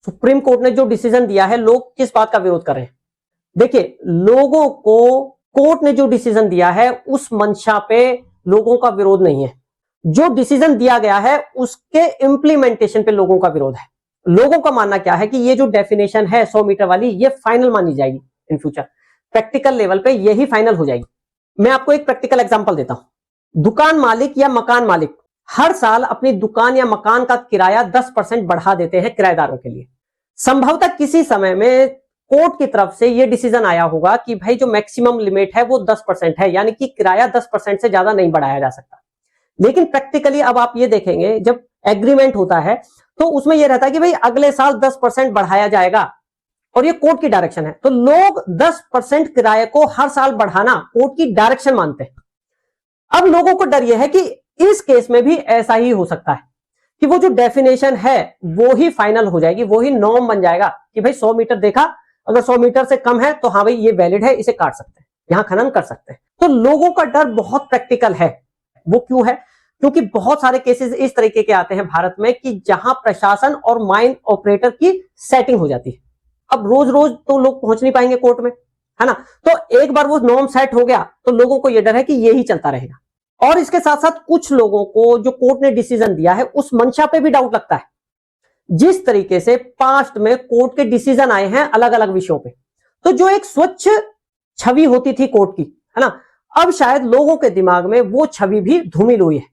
Supreme court ने जो decision दिया है, लोग किस बात का विरोध कर रहे हैं? देखिए, लोगों को कोर्ट ने जो डिसीजन दिया है उस मंशा पे लोगों का विरोध नहीं है। जो डिसीजन दिया गया है उसके इंप्लीमेंटेशन पे लोगों का विरोध है। लोगों का मानना क्या है कि ये जो डेफिनेशन है 100 मीटर वाली, ये फाइनल मानी जाएगी इन फ्यूचर, प्रैक्टिकल लेवल पे यही फाइनल हो जाएगी। मैं आपको एक प्रैक्टिकल एग्जांपल देता हूं। दुकान मालिक या मकान मालिक हर साल अपनी दुकान या मकान का किराया 10% बढ़ा देते हैं किराएदारों के लिए। संभवतः किसी समय में कोर्ट की तरफ से यह डिसीजन आया होगा कि भाई जो मैक्सिमम लिमिट है वो 10% है, यानी कि किराया 10% से ज्यादा नहीं बढ़ाया जा सकता। लेकिन प्रैक्टिकली अब आप ये देखेंगे, जब एग्रीमेंट होता है तो उसमें यह रहता है कि भाई अगले साल 10% बढ़ाया जाएगा और ये कोर्ट की डायरेक्शन है, तो लोग 10% किराए को हर साल बढ़ाना कोर्ट की डायरेक्शन मानते हैं। अब लोगों को डर यह है कि इस केस में भी ऐसा ही हो सकता है कि वो जो डेफिनेशन है वो ही फाइनल हो जाएगी, वो ही नॉर्म बन जाएगा कि भाई 100 मीटर देखा, अगर 100 मीटर से कम है तो हाँ भाई ये वैलिड है, इसे काट सकते हैं, यहां खनन कर सकते हैं। तो लोगों का डर बहुत प्रैक्टिकल है। वो क्यों है? क्योंकि बहुत सारे केसेस इस तरीके के आते हैं भारत में कि जहां प्रशासन और माइन ऑपरेटर की सेटिंग हो जाती है। अब रोज रोज तो लोग पहुंच नहीं पाएंगे कोर्ट में, है ना? तो एक बार वो नॉर्म सेट हो गया तो लोगों को यह डर है कि यही चलता रहेगा। और इसके साथ साथ कुछ लोगों को जो कोर्ट ने डिसीजन दिया है उस मंशा पे भी डाउट लगता है। जिस तरीके से पास्ट में कोर्ट के डिसीजन आए हैं अलग अलग विषयों पे, तो जो एक स्वच्छ छवि होती थी कोर्ट की, है ना, अब शायद लोगों के दिमाग में वो छवि भी धूमिल हुई है।